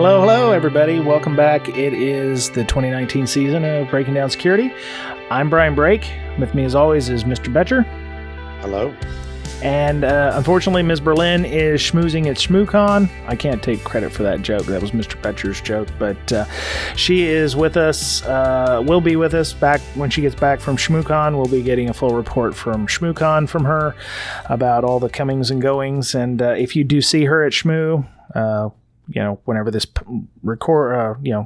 Hello, everybody. Welcome back. It is the 2019 season of Breaking Down Security. I'm Brian Brake. With me, as always, is Mr. Betcher. Hello. And unfortunately, Ms. Berlin is schmoozing at ShmooCon. I can't take credit for that joke. That was Mr. Betcher's joke. But she is with us, will be with us back when she gets back from ShmooCon. We'll be getting a full report from ShmooCon from her about all the comings and goings. And if you do see her at Shmoo, whenever this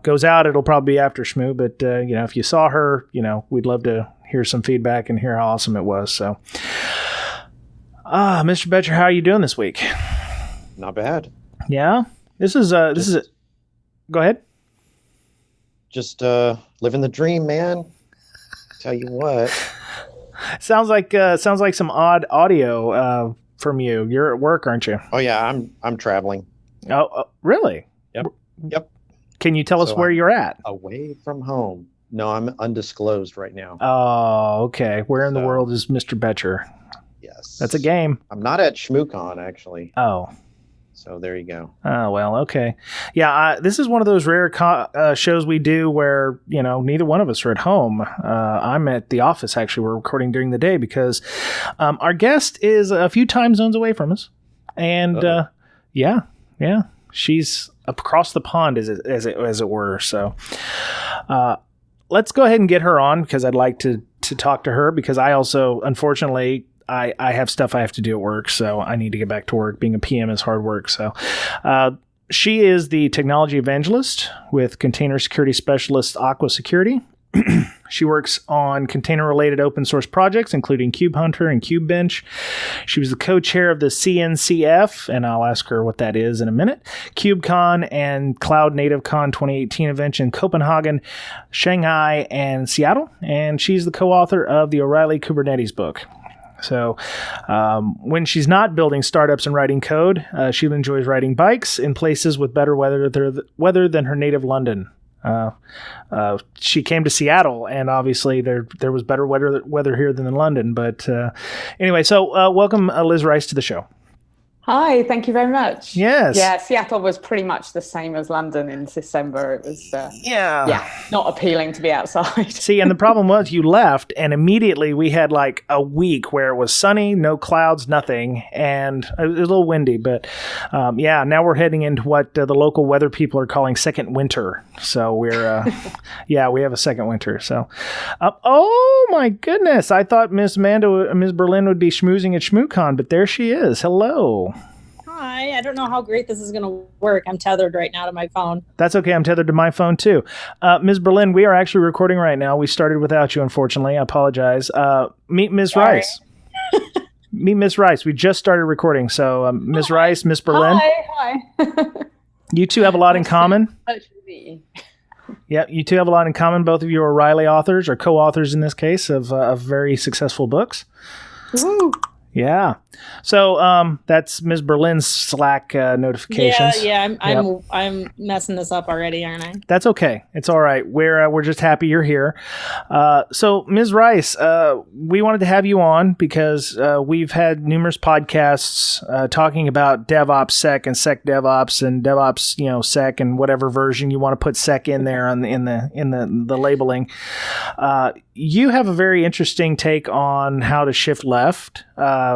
goes out, it'll probably be after Shmoo. But, if you saw her, we'd love to hear some feedback and hear how awesome it was. So, Mr. Betcher, how are you doing this week? Not bad. Yeah? This is it. Go ahead. Just living the dream, man. Tell you what. Sounds like some odd audio from you. You're at work, aren't you? Oh, yeah, I'm traveling. Oh, really? Yep. Can you tell us where you're at? Away from home. No, I'm undisclosed right now. Oh, okay. Where in the world is Mr. Betcher? Yes. That's a game. I'm not at ShmooCon, actually. Oh. So there you go. Oh, well, okay. Yeah, this is one of those rare shows we do where, neither one of us are at home. I'm at the office, actually. We're recording during the day because our guest is a few time zones away from us. And, yeah, she's across the pond, as it were. So let's go ahead and get her on because I'd like to talk to her because I also, unfortunately, I have stuff I have to do at work, so I need to get back to work. Being a PM is hard work. So she is the Technology Evangelist with Container Security Specialist Aqua Security. She works on container-related open source projects, including kube-hunter and kube-bench. She was the co-chair of the CNCF, and I'll ask her what that is in a minute, KubeCon and CloudNativeCon 2018 events in Copenhagen, Shanghai, and Seattle. And she's the co-author of the O'Reilly Kubernetes book. So when she's not building startups and writing code, she enjoys riding bikes in places with better weather than her native London. She came to Seattle, and obviously there was better weather here than in London. But anyway, so welcome Liz Rice to the show. Hi, thank you very much. Yes. Yeah, Seattle was pretty much the same as London in December. It was, not appealing to be outside. See, and the problem was you left, and immediately we had like a week where it was sunny, no clouds, nothing, and it was a little windy. But now we're heading into what the local weather people are calling second winter. So we're, we have a second winter. So, oh my goodness, I thought Ms. Berlin would be schmoozing at ShmooCon, but there she is. Hello. Hi, I don't know how great this is going to work. I'm tethered right now to my phone. That's okay. I'm tethered to my phone, too. Ms. Berlin, we are actually recording right now. We started without you, unfortunately. I apologize. Meet Ms. Rice. Meet Ms. Rice. We just started recording. So, Ms. Rice, Ms. Berlin. Hi. You two have a lot in common. Yeah, you two have a lot in common. Both of you are O'Reilly authors, or co-authors in this case, of very successful books. Woo. Yeah. So that's Ms. Berlin's Slack notifications. Yeah. I'm messing this up already, aren't I? That's okay. It's all right. We're just happy you're here. So Ms. Rice, we wanted to have you on because we've had numerous podcasts talking about DevOps Sec and Sec DevOps and DevOps Sec and whatever version you want to put Sec in there in the labeling. You have a very interesting take on how to shift left,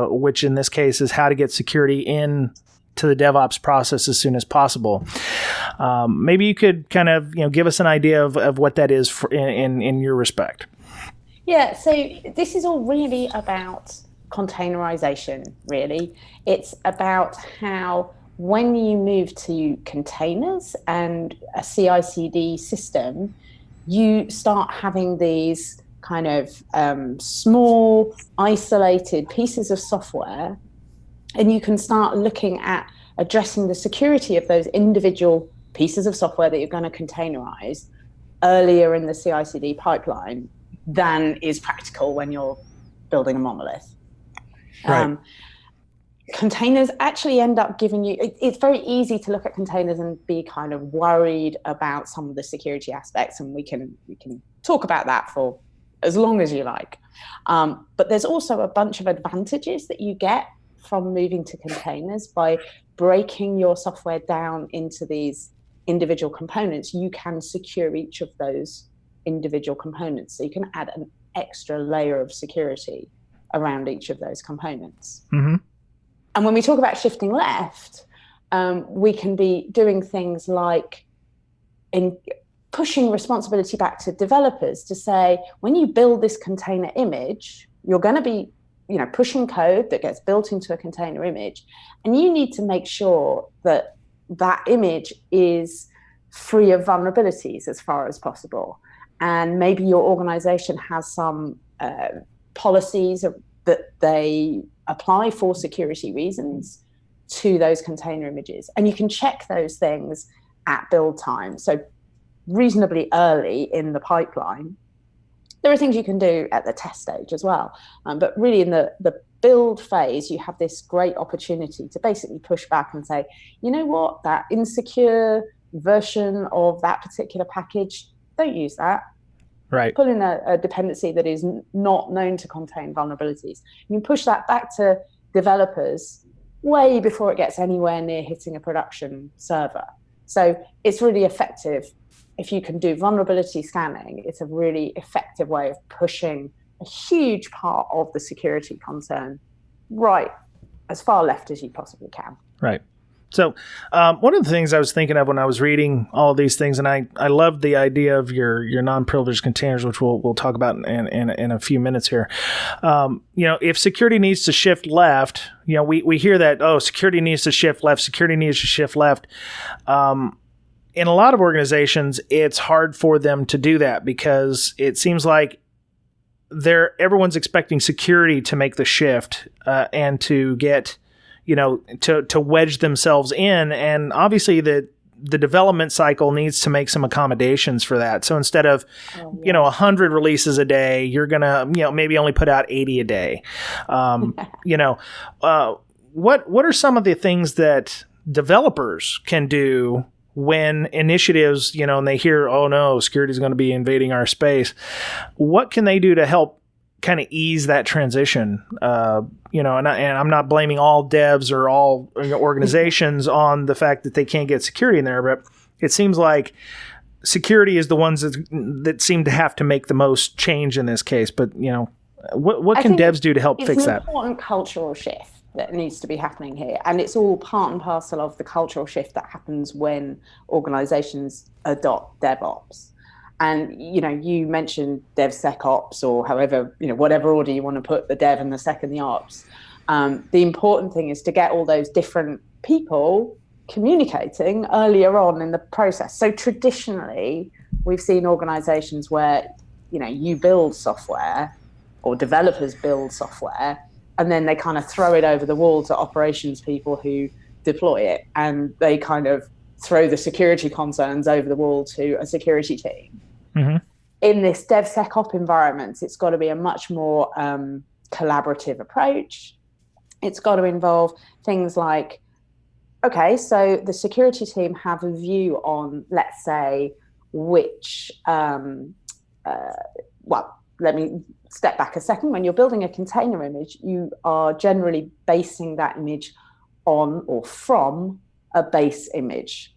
which in this case is how to get security in to the DevOps process as soon as possible. Maybe you could kind of give us an idea of what that is in your respect. Yeah, so this is all really about containerization, really. It's about how when you move to containers and a CI/CD system, you start having these kind of small, isolated pieces of software, and you can start looking at addressing the security of those individual pieces of software that you're going to containerize earlier in the CI/CD pipeline than is practical when you're building a monolith. Right. Containers actually end up giving you, it's very easy to look at containers and be kind of worried about some of the security aspects, and we can talk about that for as long as you like. But there's also a bunch of advantages that you get from moving to containers by breaking your software down into these individual components, you can secure each of those individual components. So you can add an extra layer of security around each of those components. Mm-hmm. And when we talk about shifting left, we can be doing things like in pushing responsibility back to developers to say, when you build this container image, you're going to be, pushing code that gets built into a container image, and you need to make sure that that image is free of vulnerabilities as far as possible. And maybe your organization has some policies that they apply for security reasons to those container images. And you can check those things at build time. So reasonably early in the pipeline. There are things you can do at the test stage as well. But really in the build phase, you have this great opportunity to basically push back and say, you know what, that insecure version of that particular package, don't use that. Right. Pull in a dependency that is not known to contain vulnerabilities. You can push that back to developers way before it gets anywhere near hitting a production server. So it's really effective. If you can do vulnerability scanning, it's a really effective way of pushing a huge part of the security concern right as far left as you possibly can. Right. So one of the things I was thinking of when I was reading all of these things, and I love the idea of your non-privileged containers, which we'll talk about in a few minutes here. If security needs to shift left, we hear that, security needs to shift left, security needs to shift left. In a lot of organizations, it's hard for them to do that because it seems like everyone's expecting security to make the shift and to get, to wedge themselves in. And obviously the development cycle needs to make some accommodations for that. So instead of, 100 releases a day, you're going to, maybe only put out 80 a day. What are some of the things that developers can do when initiatives, and they hear, oh no, security is going to be invading our space? What can they do to help kind of ease that transition? And I'm not blaming all devs or all organizations on the fact that they can't get security in there, but it seems like security is the ones that seem to have to make the most change in this case. But, what can devs do to help fix that? It's an important cultural shift that needs to be happening here. And it's all part and parcel of the cultural shift that happens when organizations adopt DevOps. And, you mentioned DevSecOps, or however, whatever order you want to put the dev and the sec and the ops. The important thing is to get all those different people communicating earlier on in the process. So traditionally, we've seen organizations where, you build software or developers build software, and then they kind of throw it over the wall to operations people who deploy it. And they kind of throw the security concerns over the wall to a security team. Mm-hmm. In this DevSecOps environment, it's got to be a much more collaborative approach. It's got to involve things like, okay, so the security team have a view on, let's say, which, let me step back a second. When you're building a container image, you are generally basing that image on or from a base image.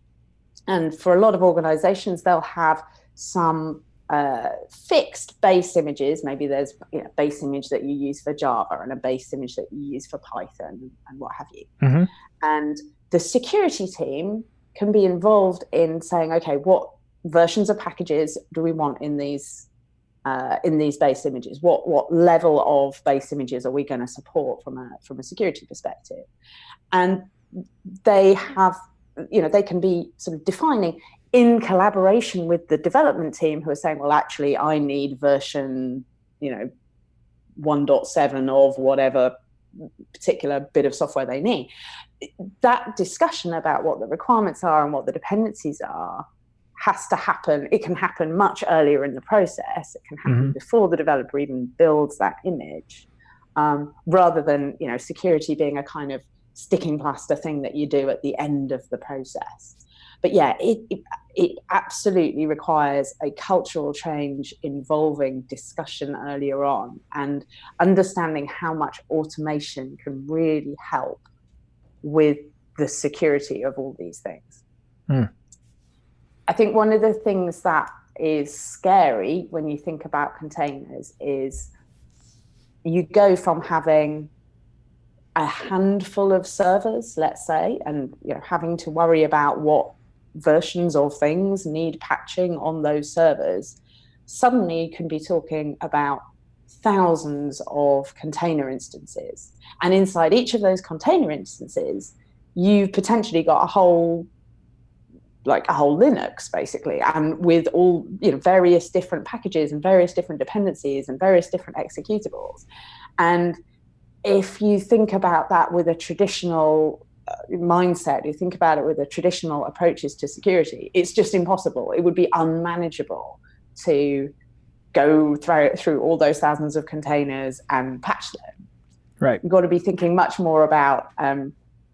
And for a lot of organizations, they'll have some fixed base images. Maybe there's a base image that you use for Java and a base image that you use for Python and what have you. Mm-hmm. And the security team can be involved in saying, okay, what versions of packages do we want in these base images? What level of base images are we going to support from a security perspective? And they have, they can be sort of defining in collaboration with the development team who are saying, well, actually, I need version, 1.7 of whatever particular bit of software they need. That discussion about what the requirements are and what the dependencies are has to happen. It can happen much earlier in the process. It can happen before the developer even builds that image, rather than, security being a kind of sticking plaster thing that you do at the end of the process. But yeah, it absolutely requires a cultural change involving discussion earlier on and understanding how much automation can really help with the security of all these things. I think one of the things that is scary when you think about containers is you go from having a handful of servers, let's say, and having to worry about what versions of things need patching on those servers. Suddenly you can be talking about thousands of container instances, and inside each of those container instances you've potentially got a whole Linux, basically, and with all various different packages and various different dependencies and various different executables. And if you think about that with a traditional mindset, you think about it with the traditional approaches to security, it's just impossible. It would be unmanageable to go through all those thousands of containers and patch them. Right. You've got to be thinking much more about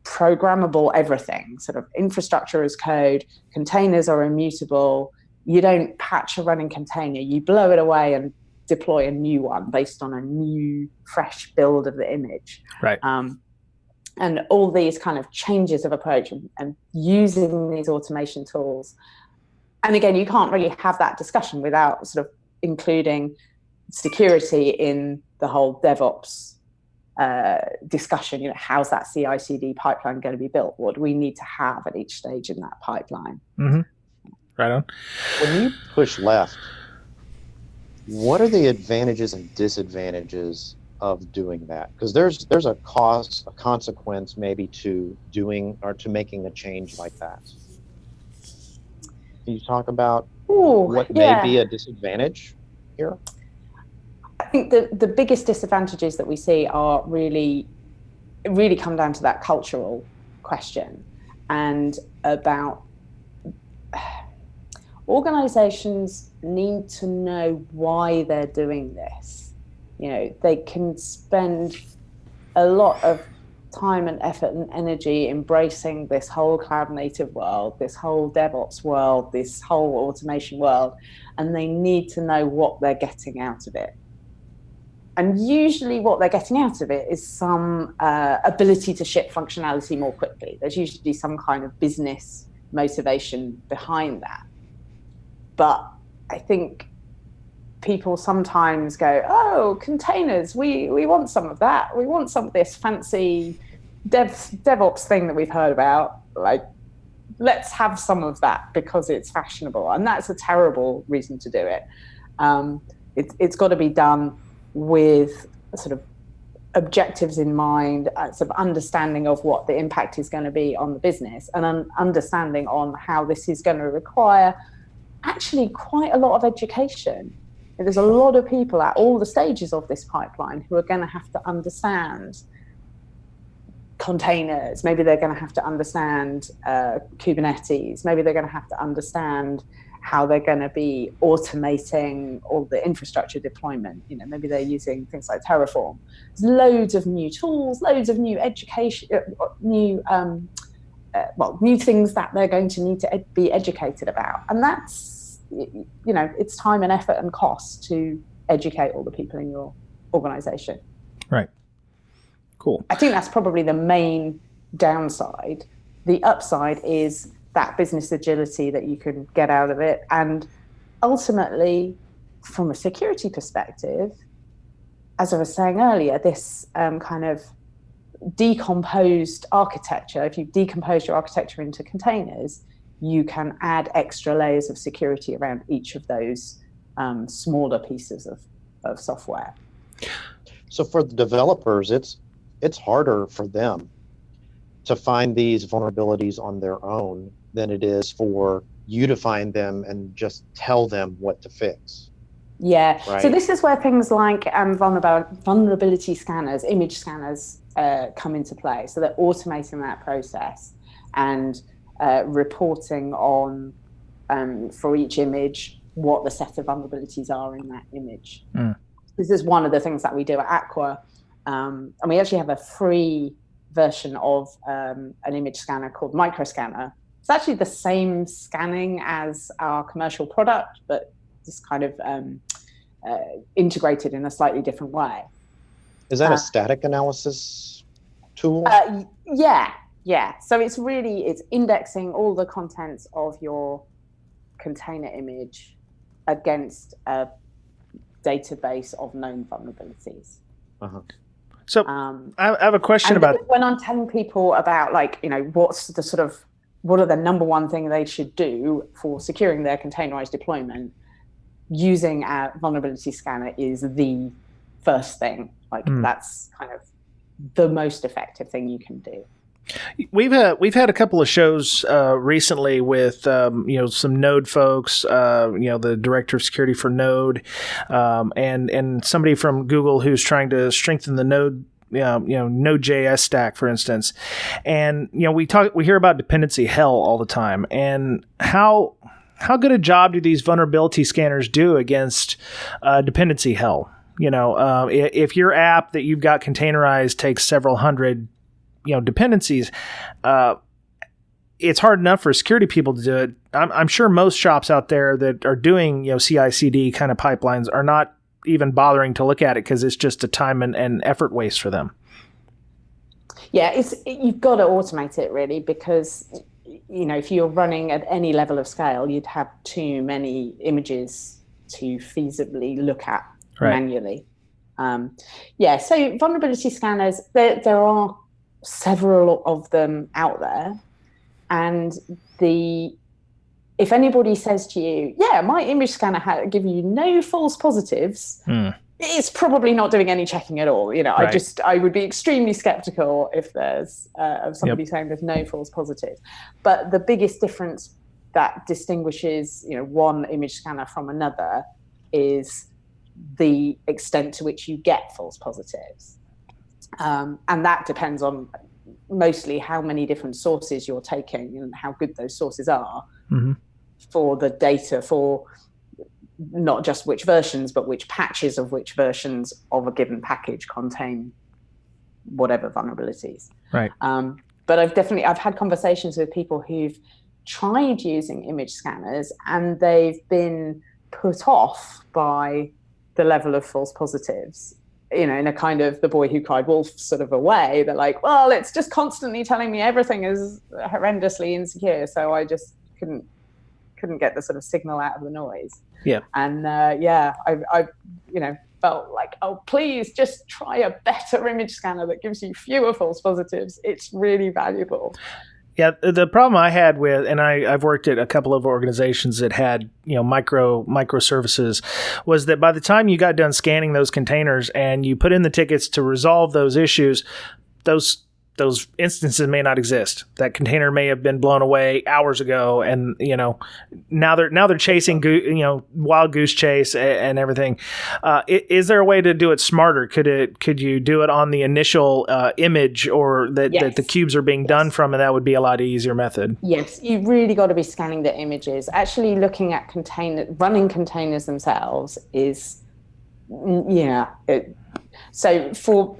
programmable everything, sort of infrastructure as code. Containers are immutable. You don't patch a running container. You blow it away and deploy a new one based on a new, fresh build of the image. Right. And all these kind of changes of approach and using these automation tools. And again, you can't really have that discussion without sort of including security in the whole DevOps discussion. How's that CI/CD pipeline going to be built? What do we need to have at each stage in that pipeline? Mm-hmm. Right on. When you push left, what are the advantages and disadvantages of doing that? Because there's a cost, a consequence maybe to doing or to making a change like that. Can you talk about what may be a disadvantage here? I think the biggest disadvantages that we see are really come down to that cultural question, and about organizations need to know why they're doing this. They can spend a lot of time and effort and energy embracing this whole cloud native world, this whole DevOps world, this whole automation world, and they need to know what they're getting out of it. And usually what they're getting out of it is some ability to ship functionality more quickly. There's usually some kind of business motivation behind that. But I think people sometimes go, oh, containers, we want some of that. We want some of this fancy DevOps thing that we've heard about. Like, let's have some of that because it's fashionable. And that's a terrible reason to do it. It's got to be done with sort of objectives in mind, sort of understanding of what the impact is going to be on the business, and an understanding on how this is going to require actually quite a lot of education. There's a lot of people at all the stages of this pipeline who are going to have to understand containers. Maybe they're going to have to understand Kubernetes. Maybe they're going to have to understand how they're going to be automating all the infrastructure deployment. Maybe they're using things like Terraform. There's loads of new tools, loads of new education, new things that they're going to need to be educated about. And that's, it's time and effort and cost to educate all the people in your organization. Right. Cool. I think that's probably the main downside. The upside is that business agility that you can get out of it. And ultimately, from a security perspective, as I was saying earlier, this kind of decomposed architecture, if you decompose your architecture into containers, you can add extra layers of security around each of those smaller pieces of software. So for the developers, it's harder for them to find these vulnerabilities on their own than it is for you to find them and just tell them what to fix. Yeah. Right? So this is where things like vulnerability scanners, image scanners come into play. So they're automating that process and reporting on, for each image, what the set of vulnerabilities are in that image. Mm. This is one of the things that we do at Aqua. And we actually have a free version of an image scanner called Microscanner. It's actually the same scanning as our commercial product, but just kind of integrated in a slightly different way. Is that a static analysis tool? Yeah. So it's indexing all the contents of your container image against a database of known vulnerabilities. Uh-huh. So I have a question about when I'm telling people about, like, what are the number one thing they should do for securing their containerized deployment, using a vulnerability scanner is the first thing. That's kind of the most effective thing you can do. We've had a couple of shows recently with some Node folks, the director of security for Node, and somebody from Google who's trying to strengthen the Node Node.js stack, for instance. And we hear about dependency hell all the time, and how good a job do these vulnerability scanners do against dependency hell? If your app that you've got containerized takes several hundred dependencies, it's hard enough for security people to do it. I'm sure most shops out there that are doing CI/CD kind of pipelines are not even bothering to look at it because it's just a time and effort waste for them. Yeah, you've got to automate it, really, because if you're running at any level of scale, you'd have too many images to feasibly look at manually. So vulnerability scanners, there are several of them out there, and if anybody says to you, yeah, my image scanner give you no false positives, it's probably not doing any checking at all. I would be extremely skeptical if there's somebody saying there's no false positives. But the biggest difference that distinguishes one image scanner from another is the extent to which you get false positives. And that depends on mostly how many different sources you're taking and how good those sources are for the data, for not just which versions, but which patches of which versions of a given package contain whatever vulnerabilities. Right. But I've had conversations with people who've tried using image scanners and they've been put off by the level of false positives, in a kind of the boy who cried wolf sort of a way. They're like, well, it's just constantly telling me everything is horrendously insecure, so I just couldn't get the sort of signal out of the noise. Yeah. And I felt like, oh, please just try a better image scanner that gives you fewer false positives. It's really valuable. Yeah, the problem I had with, and I've worked at a couple of organizations that had, microservices, was that by the time you got done scanning those containers and you put in the tickets to resolve those issues, those instances may not exist. That container may have been blown away hours ago, and now they're chasing wild goose chase and everything. Is there a way to do it smarter? Could you do it on the initial image, or that the cubes are being done from, and that would be a lot easier method? Yes, you really got to be scanning the images. Actually, looking at running containers themselves is so for.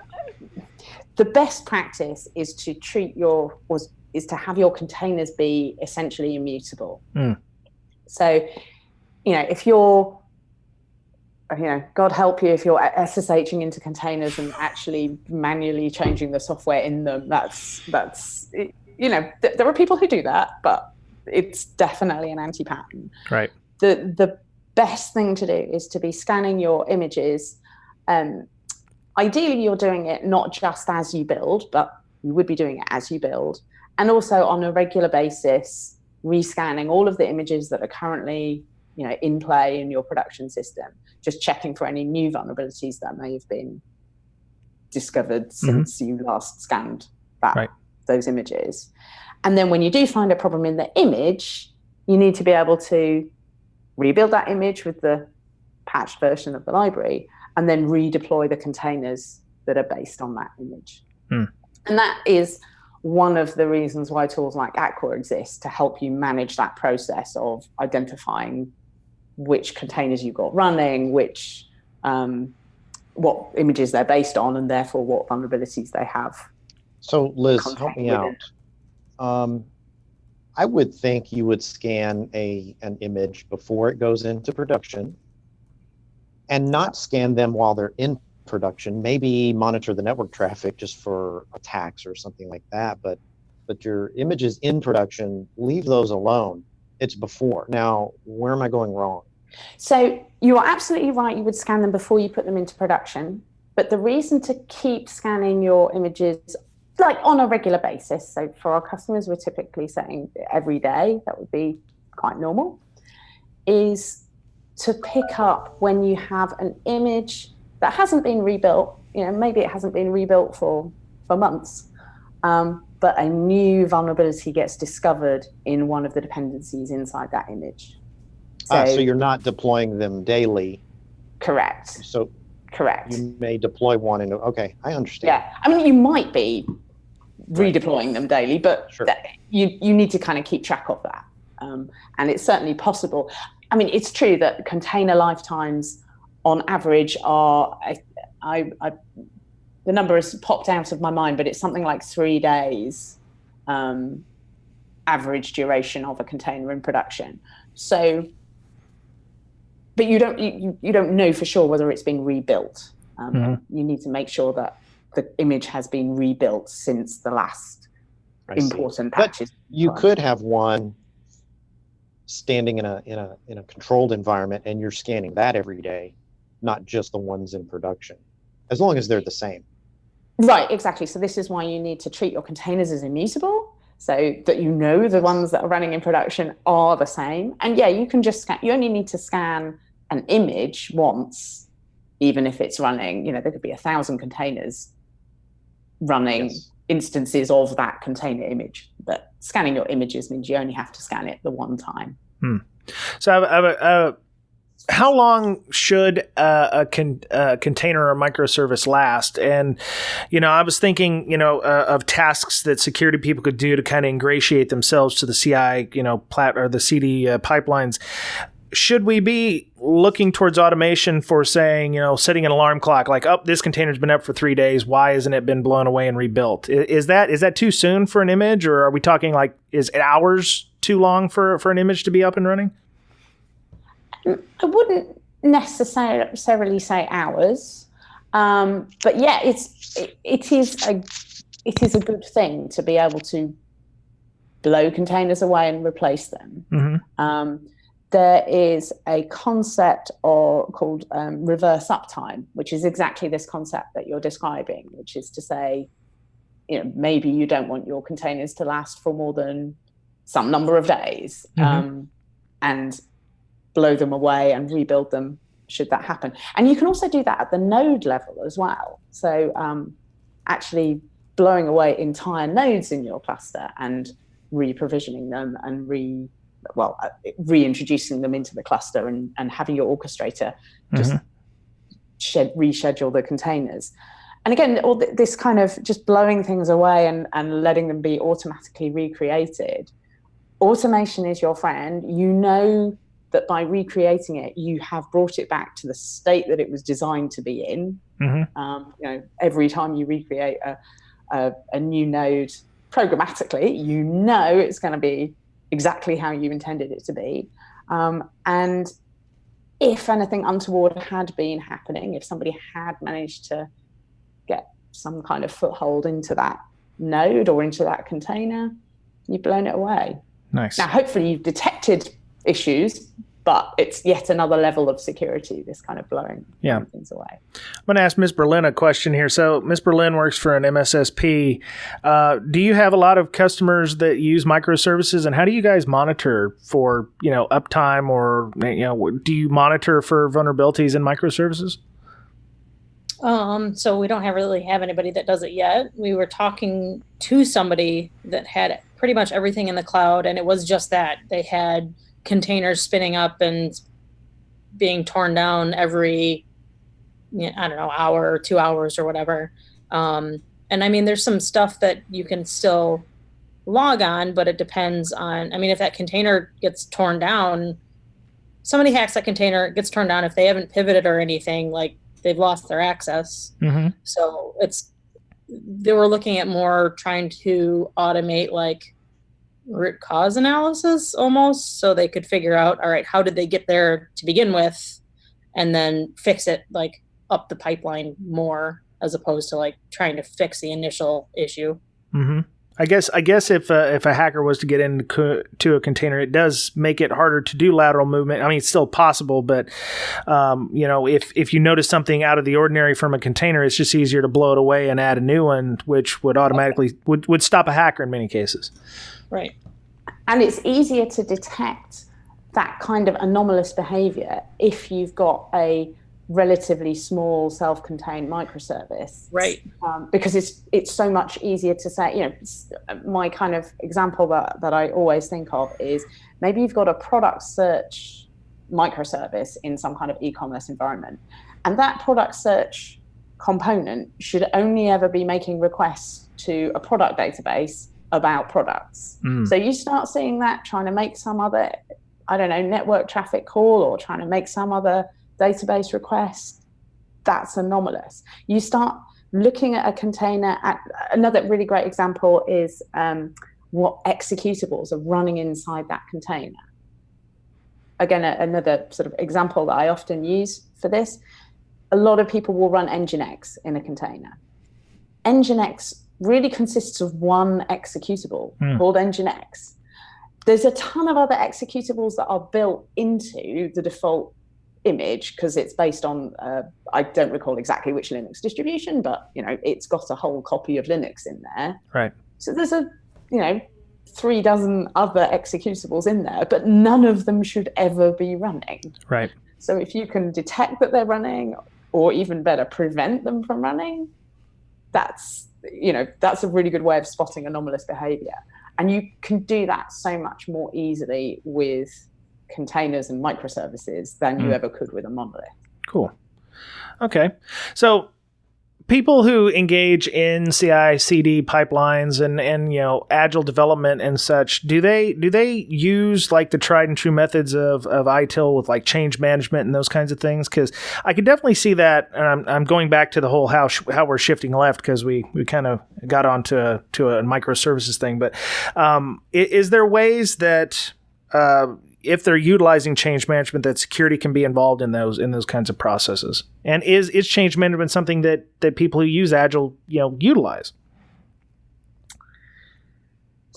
The best practice is to to have your containers be essentially immutable. So, if you're, God help you if you're SSHing into containers and actually manually changing the software in them, that's there are people who do that, but it's definitely an anti-pattern. Right. The best thing to do is to be scanning your images. Ideally, you're doing it not just as you build, but you would be doing it as you build. And also on a regular basis, rescanning all of the images that are currently, in play in your production system, just checking for any new vulnerabilities that may have been discovered since you last scanned those images. And then when you do find a problem in the image, you need to be able to rebuild that image with the patched version of the library, and then redeploy the containers that are based on that image. And that is one of the reasons why tools like Aqua exist, to help you manage that process of identifying which containers you've got running, what images they're based on, and therefore what vulnerabilities they have. So Liz, help me out. I would think you would scan an image before it goes into production, and not scan them while they're in production. Maybe monitor the network traffic just for attacks or something like that. But your images in production, leave those alone. it's before. Now, where am I going wrong? So you are absolutely right. You would scan them before you put them into production. But the reason to keep scanning your images like on a regular basis, so for our customers, we're typically saying every day, that would be quite normal, is to pick up when you have an image that hasn't been rebuilt. Maybe it hasn't been rebuilt for months, but a new vulnerability gets discovered in one of the dependencies inside that image. So you're not deploying them daily. Correct. So correct. You may deploy one into, okay, I understand. Yeah, I mean, you might be redeploying them daily, but sure. you need to kind of keep track of that. And it's certainly possible. I mean, it's true that container lifetimes on average are, the number has popped out of my mind, but it's something like 3 days average duration of a container in production. So, but you don't know for sure whether it's been rebuilt. You need to make sure that the image has been rebuilt since the last important patches. But you could have one standing in a controlled environment, and you're scanning that every day, not just the ones in production, as long as they're the same. Right, exactly. So this is why you need to treat your containers as immutable, so that the ones that are running in production are the same. And yeah, you can just scan. You only need to scan an image once, even if it's running. There could be 1,000 containers running instances of that container image. But scanning your images means you only have to scan it the one time. So how long should a container or microservice last? And, I was thinking, of tasks that security people could do to kind of ingratiate themselves to the CI, or the CD pipelines. Should we be looking towards automation for saying, setting an alarm clock like, oh, this container's been up for 3 days. Why hasn't it been blown away and rebuilt? Is that too soon for an image, or are we talking like, is it hours too long for an image to be up and running? I wouldn't necessarily say hours, but yeah, it is a good thing to be able to blow containers away and replace them. Mm-hmm. There is a concept called reverse uptime, which is exactly this concept that you're describing, which is to say, maybe you don't want your containers to last for more than some number of days, and blow them away and rebuild them should that happen. And you can also do that at the node level as well. So actually blowing away entire nodes in your cluster and re-provisioning them and reintroducing them into the cluster and having your orchestrator just reschedule the containers. And again, all this kind of just blowing things away and letting them be automatically recreated. Automation is your friend. That by recreating it, you have brought it back to the state that it was designed to be in. Every time you recreate a new node programmatically, it's going to be exactly how you intended it to be. And if anything untoward had been happening, if somebody had managed to get some kind of foothold into that node or into that container, you've blown it away. Nice. Now, hopefully you've detected issues, but it's yet another level of security, this kind of blowing things away. I'm going to ask Ms. Berlin a question here. So Ms. Berlin works for an MSSP. Do you have a lot of customers that use microservices, and how do you guys monitor for, uptime, or, do you monitor for vulnerabilities in microservices? So we don't really have anybody that does it yet. We were talking to somebody that had pretty much everything in the cloud, and it was just that they had containers spinning up and being torn down every, hour or 2 hours or whatever. And I mean, there's some stuff that you can still log on, but it depends on, if that container gets torn down, somebody hacks that container, it gets torn down. If they haven't pivoted or anything, like, they've lost their access. Mm-hmm. So they were looking at more trying to automate like root cause analysis almost, so they could figure out, all right, how did they get there to begin with, and then fix it like up the pipeline more, as opposed to like trying to fix the initial issue. Mm-hmm. I guess if a hacker was to get into a container, it does make it harder to do lateral movement. I mean, it's still possible, but if you notice something out of the ordinary from a container, it's just easier to blow it away and add a new one, which would automatically would stop a hacker in many cases. Right. And it's easier to detect that kind of anomalous behavior if you've got a relatively small self-contained microservice, right? Because it's so much easier to say. My kind of example that I always think of is maybe you've got a product search microservice in some kind of e-commerce environment, and that product search component should only ever be making requests to a product database about products. So you start seeing that trying to make some other, I don't know, network traffic call or trying to make some other database request, that's anomalous. You start looking at a container. Another really great example is what executables are running inside that container. Again, another sort of example that I often use for this, a lot of people will run Nginx in a container. Nginx really consists of one executable called Nginx. There's a ton of other executables that are built into the default image because it's based on I don't recall exactly which Linux distribution, but it's got a whole copy of Linux in there. Right. So there's 3 dozen other executables in there, but none of them should ever be running. Right. So if you can detect that they're running, or even better, prevent them from running, that's a really good way of spotting anomalous behavior. And you can do that so much more easily with containers and microservices than you ever could with a monolith. Cool. Okay. So people who engage in CI/CD pipelines and agile development and such, do they use like the tried and true methods of ITIL with like change management and those kinds of things? Because I could definitely see that. And I'm going back to the whole how we're shifting left because we kind of got onto a microservices thing. But is there ways that if they're utilizing change management, that security can be involved in those kinds of processes? And is change management something that people who use Agile, utilize?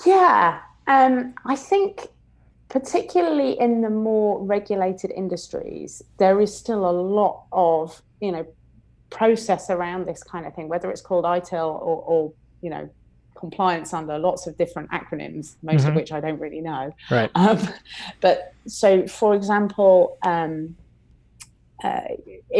Yeah, I think particularly in the more regulated industries, there is still a lot of process around this kind of thing, whether it's called ITIL or compliance under lots of different acronyms, most of which I don't really know. Right. But so, for example, in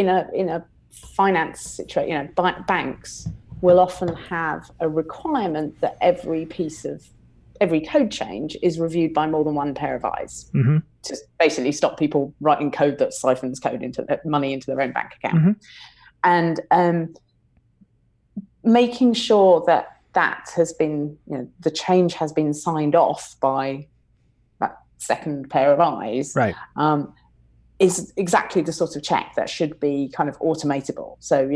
a finance situation, banks will often have a requirement that every code change is reviewed by more than one pair of eyes to basically stop people writing code that siphons money into their own bank account. And making sure that has been, the change has been signed off by that second pair of eyes, right, is exactly the sort of check that should be kind of automatable. So,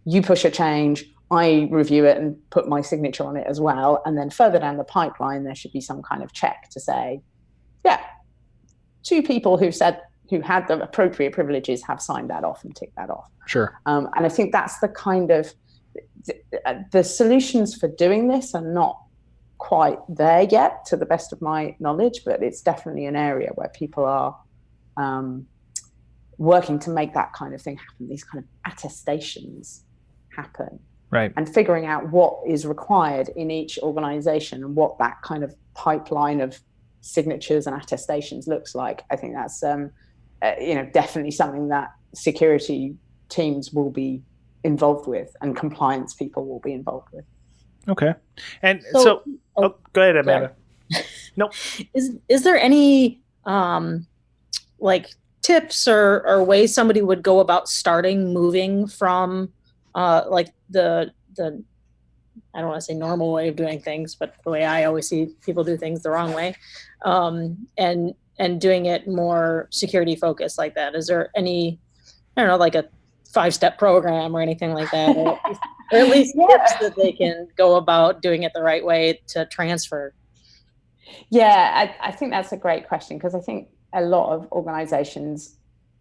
you push a change, I review it and put my signature on it as well. And then further down the pipeline, there should be some kind of check to say, yeah, 2 people who had the appropriate privileges have signed that off and ticked that off. Sure. And I think that's the kind of, the solutions for doing this are not quite there yet, to the best of my knowledge, but it's definitely an area where people are working to make that kind of thing happen, these kind of attestations happen. Right. And figuring out what is required in each organization and what that kind of pipeline of signatures and attestations looks like. I think that's definitely something that security teams will be involved with and compliance people will be involved with. Okay. And so go ahead, Amanda. Nope. Is there any like tips or ways somebody would go about starting moving from like the I don't want to say normal way of doing things, but the way I always see people do things the wrong way, and doing it more security focused like that? Is there any, I don't know, like a 5-step program or anything like that, or at least tips that they can go about doing it the right way to transfer? Yeah, I think that's a great question, because I think a lot of organizations,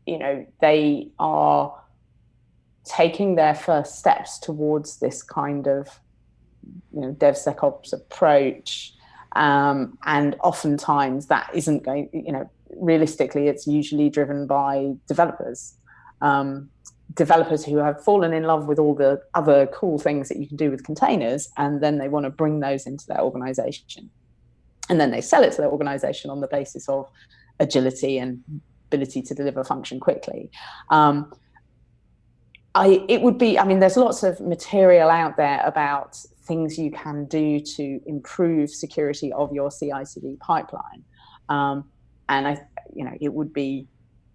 they are taking their first steps towards this kind of DevSecOps approach. And oftentimes that isn't going, realistically, it's usually driven by developers. Developers who have fallen in love with all the other cool things that you can do with containers, and then they want to bring those into their organization. And then they sell it to their organization on the basis of agility and ability to deliver function quickly. There's lots of material out there about things you can do to improve security of your CI/CD pipeline. It would be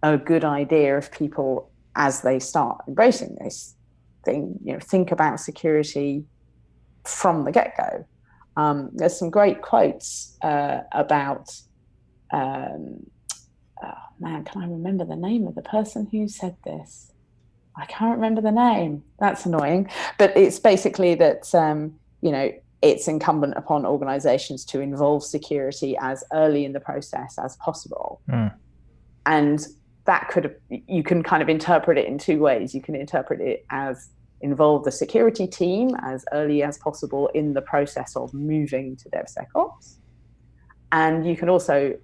a good idea if people, as they start embracing this thing, think about security from the get-go. There's some great quotes about, can I remember the name of the person who said this? I can't remember the name. That's annoying. But it's basically that, it's incumbent upon organizations to involve security as early in the process as possible. And that you can kind of interpret it in two ways. You can interpret it as involve the security team as early as possible in the process of moving to DevSecOps. And you can also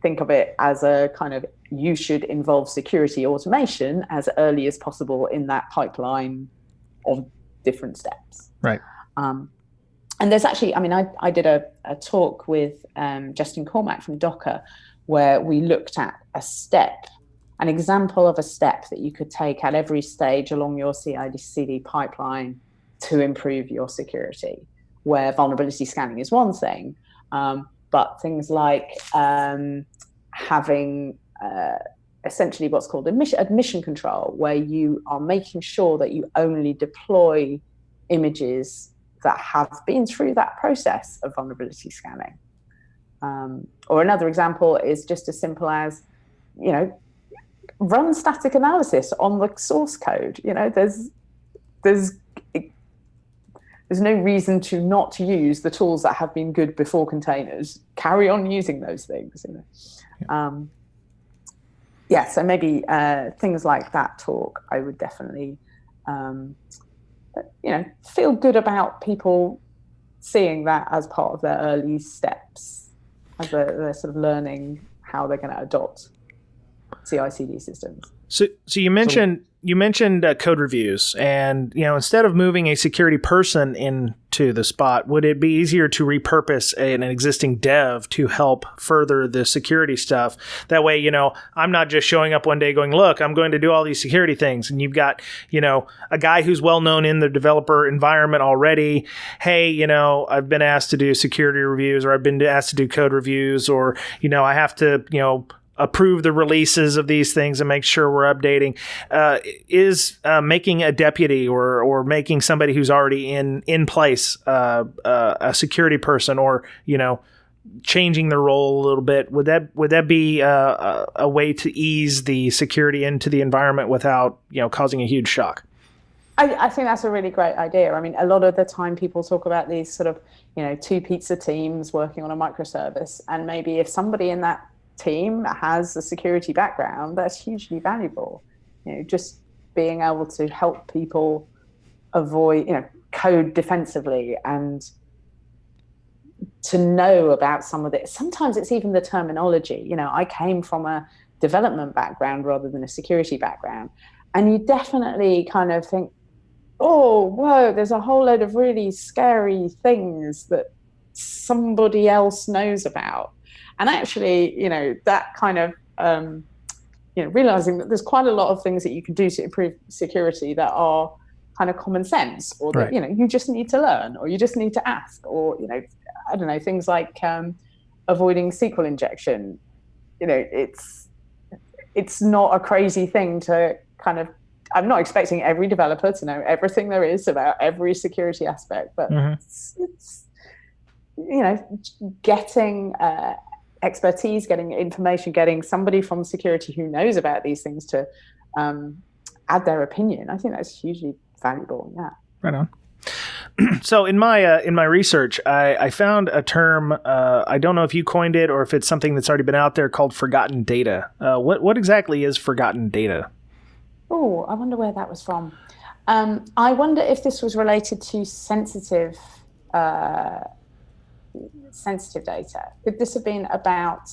think of it as a kind of, you should involve security automation as early as possible in that pipeline of different steps. Right. And there's actually, I did a talk with Justin Cormack from Docker, where we looked at an example of a step that you could take at every stage along your CI/CD pipeline to improve your security, where vulnerability scanning is one thing, but things like having essentially what's called admission control, where you are making sure that you only deploy images that have been through that process of vulnerability scanning. Or another example is just as simple as, run static analysis on the source code. There's no reason to not use the tools that have been good before containers. Carry on using those things. So maybe things like that talk, I would definitely, feel good about people seeing that as part of their early steps, as they're sort of learning how they're going to adopt CI/CD systems. So you mentioned code reviews, and instead of moving a security person into the spot, would it be easier to repurpose an existing dev to help further the security stuff? That way, I'm not just showing up one day going, look, I'm going to do all these security things, and you've got a guy who's well known in the developer environment already. Hey, I've been asked to do security reviews, or I've been asked to do code reviews, or I have to approve the releases of these things and make sure we're updating. Is making a deputy or making somebody who's already in place a security person, or changing the role a little bit, would that be a way to ease the security into the environment without causing a huge shock? I think that's a really great idea. A lot of the time people talk about these sort of two pizza teams working on a microservice, and maybe if somebody in that team has a security background, that's hugely valuable. Just being able to help people avoid, code defensively, and to know about some of it. Sometimes it's even the terminology. I came from a development background rather than a security background, and you definitely kind of think, oh, whoa, there's a whole load of really scary things that somebody else knows about. And actually, that kind of, realizing that there's quite a lot of things that you can do to improve security that are kind of common sense, or that, right, you just need to learn, or you just need to ask, or, I don't know, things like avoiding SQL injection. It's not a crazy thing to kind of, I'm not expecting every developer to know everything there is about every security aspect, but it's getting expertise, getting information, getting somebody from security who knows about these things to add their opinion. I think that's hugely valuable. Yeah. Right on. So in my research, I found a term. I don't know if you coined it or if it's something that's already been out there, called forgotten data. What exactly is forgotten data? Oh, I wonder where that was from. I wonder if this was related to sensitive sensitive data? Could this have been about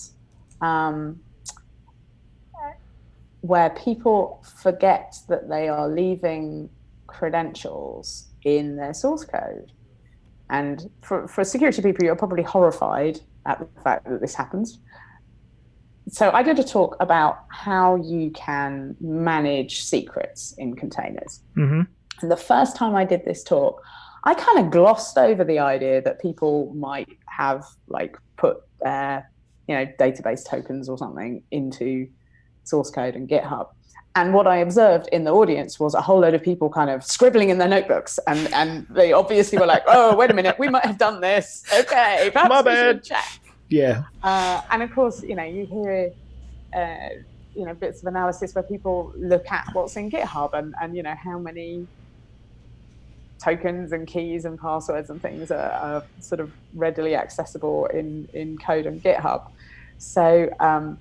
where people forget that they are leaving credentials in their source code? And for security people, you're probably horrified at the fact that this happens. So I did a talk about how you can manage secrets in containers. Mm-hmm. And the first time I did this talk, I kind of glossed over the idea that people might have like put their, database tokens or something into source code and GitHub. And what I observed in the audience was a whole load of people kind of scribbling in their notebooks. And they obviously were like, oh, wait a minute, we might have done this. Okay, perhaps My we bad. should check. Yeah. And of course, you hear, bits of analysis where people look at what's in GitHub and how many tokens and keys and passwords and things are sort of readily accessible in code on GitHub. So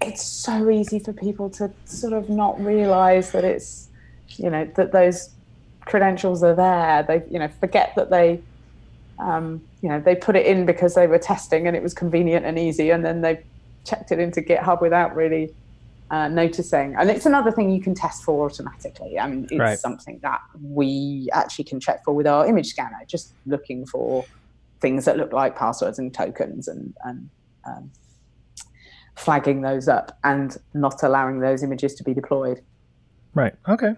it's so easy for people to sort of not realize that it's, that those credentials are there. They, forget that they, they put it in because they were testing and it was convenient and easy, and then they checked it into GitHub without really noticing. And it's another thing you can test for automatically. I mean, it's right. something that we actually can check for with our image scanner, just looking for things that look like passwords and tokens and flagging those up and not allowing those images to be deployed. Right. Okay.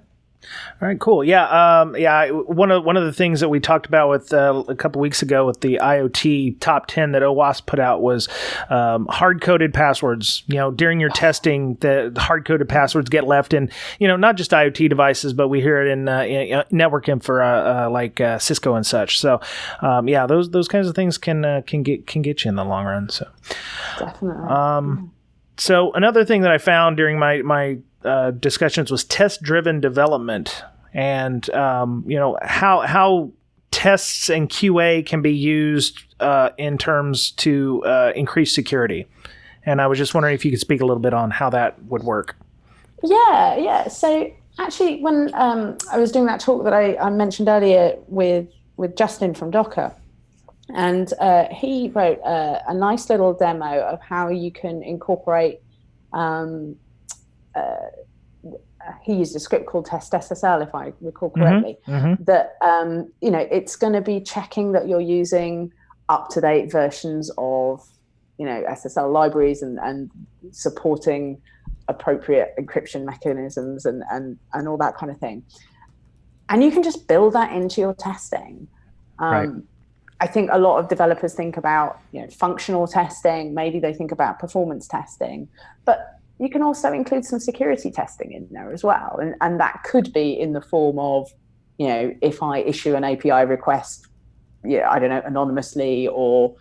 All right, cool. Yeah. One of the things that we talked about with a couple weeks ago with the IoT top 10 that OWASP put out was hard-coded passwords. During your testing, the hard-coded passwords get left in, not just IoT devices, but we hear it in network infra like Cisco and such. So, those kinds of things can get you in the long run. So, definitely. So another thing that I found during my discussions was test-driven development, and how tests and QA can be used in terms to increase security. And I was just wondering if you could speak a little bit on how that would work. Yeah. So actually, when I was doing that talk that I mentioned earlier with Justin from Docker, and he wrote a nice little demo of how you can incorporate he used a script called test SSL, if I recall correctly, that, it's going to be checking that you're using up-to-date versions of, SSL libraries and supporting appropriate encryption mechanisms and all that kind of thing. And you can just build that into your testing. Right. I think a lot of developers think about, functional testing, maybe they think about performance testing, but you can also include some security testing in there as well. And that could be in the form of, if I issue an API request, anonymously or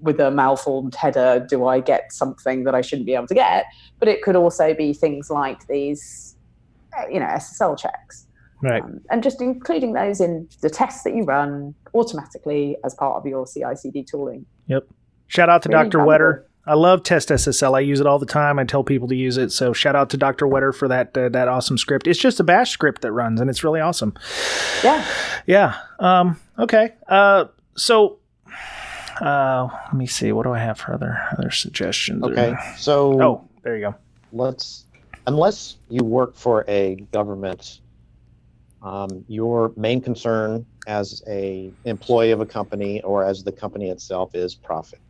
with a malformed header, do I get something that I shouldn't be able to get? But it could also be things like these, SSL checks. Right. And just including those in the tests that you run automatically as part of your CI/CD tooling. Yep. Shout out to Really Dr. valuable. Wetter. I love test SSL. I use it all the time. I tell people to use it. So shout out to Dr. Wetter for that awesome script. It's just a bash script that runs, and it's really awesome. Yeah. Yeah. Okay. So let me see. What do I have for other suggestions? Okay. So there you go. Unless you work for a government, your main concern as a employee of a company or as the company itself is profit,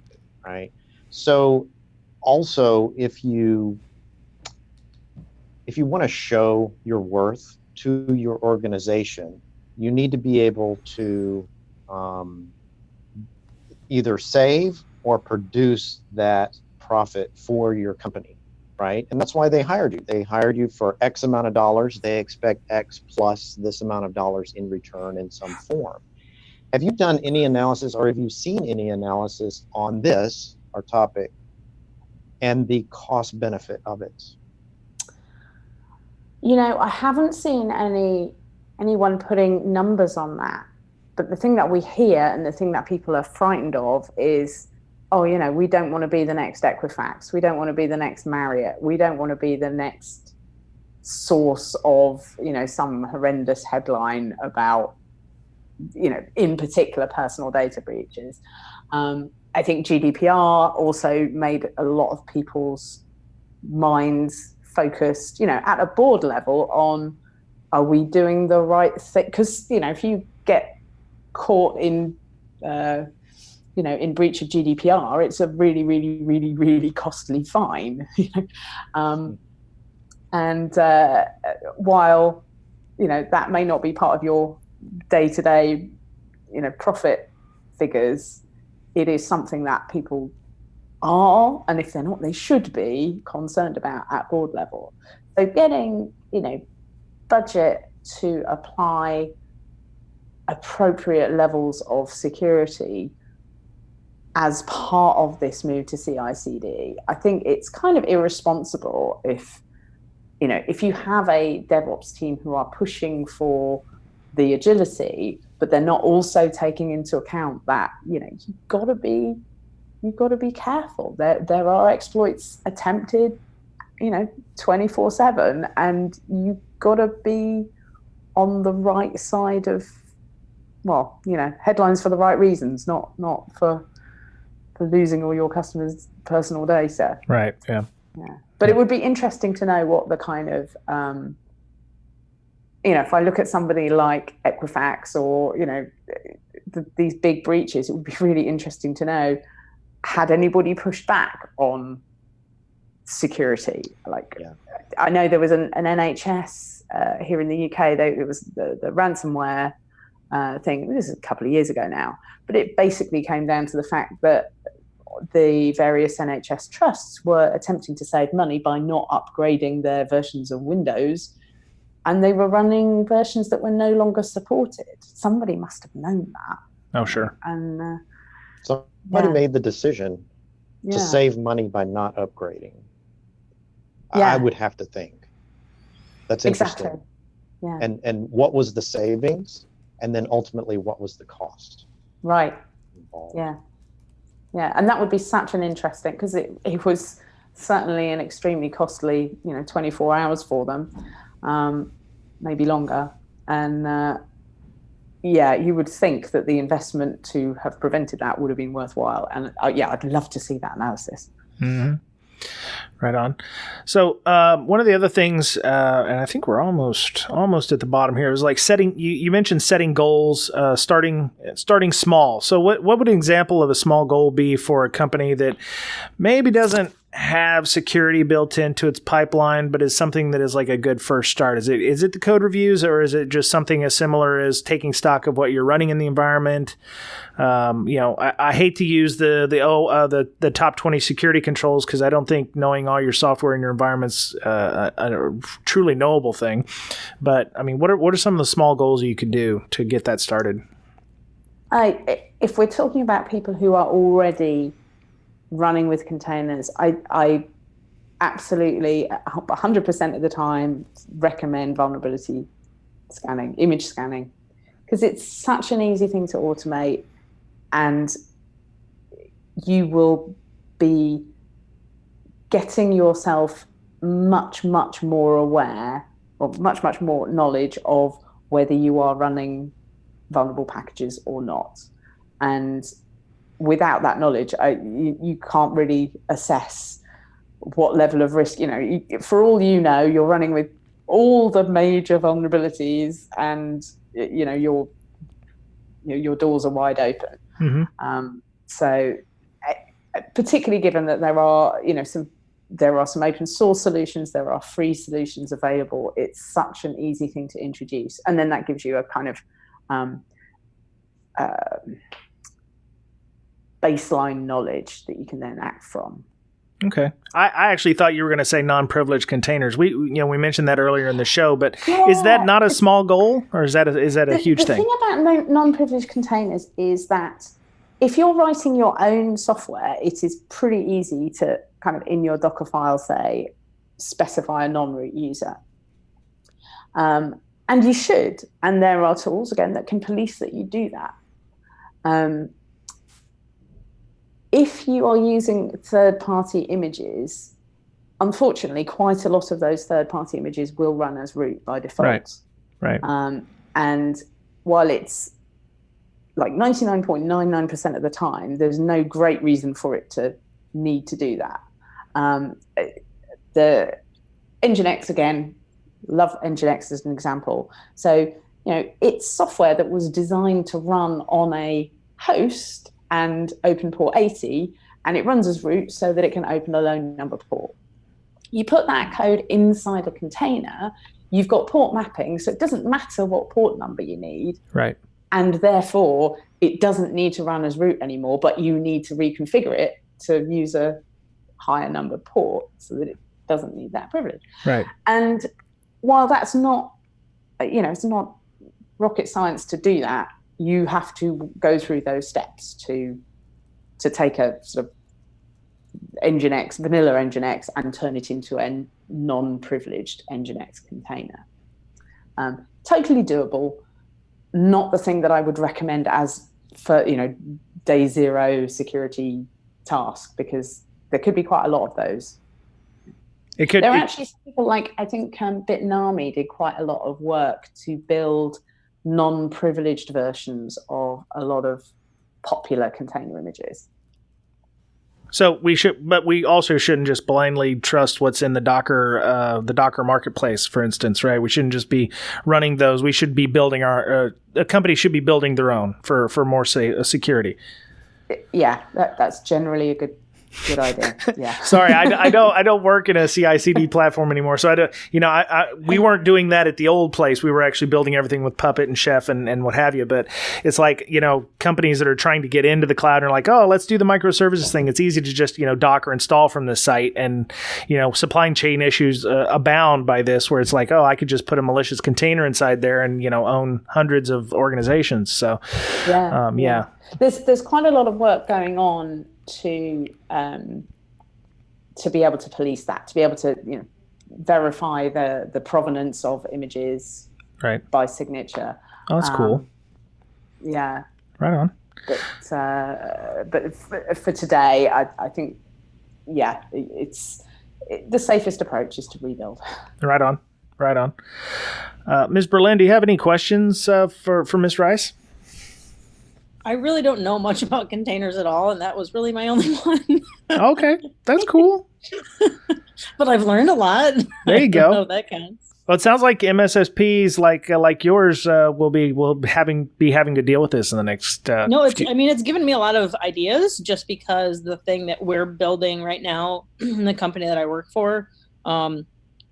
right? So also, if you want to show your worth to your organization, you need to be able to either save or produce that profit for your company, right? And that's why they hired you. They hired you for X amount of dollars. They expect X plus this amount of dollars in return in some form. Have you done any analysis, or have you seen any analysis on this, our topic, and the cost benefit of it? I haven't seen anyone putting numbers on that. But the thing that we hear and the thing that people are frightened of is, we don't want to be the next Equifax. We don't want to be the next Marriott. We don't want to be the next source of, some horrendous headline about, in particular personal data breaches. I think GDPR also made a lot of people's minds focused, at a board level on, are we doing the right thing? Because, if you get caught in, in breach of GDPR, it's a really, really, really, really costly fine. And while, that may not be part of your day-to-day, profit figures, it is something that people are, and if they're not, they should be concerned about at board level. So getting, budget to apply appropriate levels of security as part of this move to CI/CD, I think it's kind of irresponsible if you have a DevOps team who are pushing for the agility, but they're not also taking into account that, you've got to be careful. There are exploits attempted, 24/7, and you've got to be on the right side of, headlines for the right reasons, not for losing all your customers' personal data. Right. Yeah. Yeah. But it would be interesting to know what the kind of, if I look at somebody like Equifax or, these big breaches, it would be really interesting to know, had anybody pushed back on security? I know there was an NHS here in the UK, it was the ransomware thing. This is a couple of years ago now, but it basically came down to the fact that the various NHS trusts were attempting to save money by not upgrading their versions of Windows, and they were running versions that were no longer supported. Somebody must have known that. Oh, sure. And somebody made the decision to save money by not upgrading. I would have to think. That's interesting. Exactly. Yeah. And what was the savings? And then ultimately, what was the cost? Right. Involved? Yeah. Yeah. And that would be such an interesting, because it was certainly an extremely costly, 24 hours for them, maybe longer. And you would think that the investment to have prevented that would have been worthwhile. And I'd love to see that analysis. Mm-hmm. Right on. So one of the other things, and I think we're almost at the bottom here, is like setting. You mentioned setting goals, starting small. So what would an example of a small goal be for a company that maybe doesn't have security built into its pipeline, but is something that is like a good first start? Is it the code reviews, or is it just something as similar as taking stock of what you're running in the environment? I hate to use the top 20 security controls, because I don't think knowing all your software in your environment's a truly knowable thing. But I mean, what are some of the small goals you could do to get that started? If we're talking about people who are already running with containers, I absolutely 100% of the time recommend vulnerability scanning, image scanning, because it's such an easy thing to automate, and you will be getting yourself much, much more aware, or much, much more knowledge of whether you are running vulnerable packages or not. And without that knowledge, you can't really assess what level of risk, for all you're running with all the major vulnerabilities, and your doors are wide open. Mm-hmm. So particularly given that there are some open source solutions, there are free solutions available, it's such an easy thing to introduce. And then that gives you a kind of baseline knowledge that you can then act from. Okay. I actually thought you were going to say non-privileged containers. We mentioned that earlier in the show, but is that not a small goal, or is that a huge thing? The thing about non-privileged containers is that if you're writing your own software, it is pretty easy to kind of in your Docker file say, specify a non-root user. And you should. And there are tools, again, that can police that you do that. If you are using third-party images, unfortunately, quite a lot of those third-party images will run as root by default. Right. And while it's like 99.99% of the time, there's no great reason for it to need to do that. The Nginx, again, love Nginx as an example. So, it's software that was designed to run on a host and open port 80, and it runs as root so that it can open a low number port. You put that code inside a container, you've got port mapping, so it doesn't matter what port number you need. Right. And therefore, it doesn't need to run as root anymore, but you need to reconfigure it to use a higher number port so that it doesn't need that privilege. Right. And while that's not, it's not rocket science to do that, you have to go through those steps to take a sort of Nginx, vanilla Nginx, and turn it into a non-privileged Nginx container. Totally doable. Not the thing that I would recommend as for day zero security task, because there could be quite a lot of those. There are actually some people, like I think Bitnami did quite a lot of work to build non-privileged versions of a lot of popular container images. So we also shouldn't just blindly trust what's in the Docker marketplace, for instance, right? We shouldn't just be running those. We should be building a company should be building their own for more security. Yeah, that's generally a good idea. Yeah. Sorry, I don't work in a CI/CD platform anymore, so we weren't doing that at the old place. We were actually building everything with Puppet and Chef and what have you. But it's like companies that are trying to get into the cloud are like, oh, let's do the microservices thing. It's easy to just Docker install from this site, and supply chain issues abound by this, where it's like, oh, I could just put a malicious container inside there and own hundreds of organizations. So yeah. There's quite a lot of work going on to be able to police that, to be able to verify the provenance of images by signature. Oh, that's cool. Yeah. Right on. But for today, I think it's the safest approach is to rebuild. Right on. Ms. Berlin, do you have any questions for Ms. Rice? I really don't know much about containers at all, and that was really my only one. Okay, that's cool. But I've learned a lot. There you go. Know that counts. Well, it sounds like MSSPs like yours will be having to deal with this in the next. No, it's given me a lot of ideas, just because the thing that we're building right now in the company that I work for,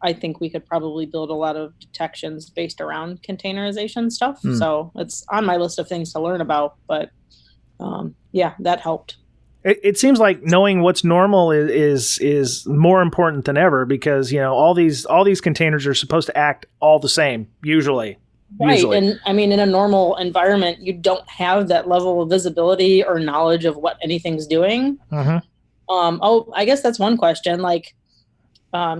I think we could probably build a lot of detections based around containerization stuff. So it's on my list of things to learn about, but that helped. It seems like knowing what's normal is more important than ever, because all these containers are supposed to act all the same usuay. Right. And I mean, in a normal environment, you don't have that level of visibility or knowledge of what anything's doing. Mm-hmm. I guess that's one question. Like,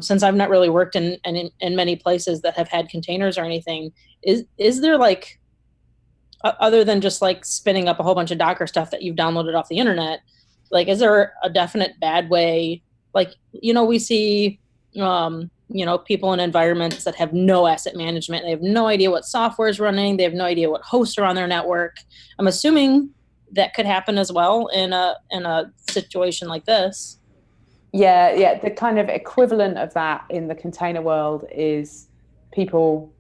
since I've not really worked in many places that have had containers or anything, is there like, other than just like spinning up a whole bunch of Docker stuff that you've downloaded off the internet, like, is there a definite bad way? Like, we see, people in environments that have no asset management. They have no idea what software is running. They have no idea what hosts are on their network. I'm assuming that could happen as well in a situation like this. Yeah. The kind of equivalent of that in the container world is people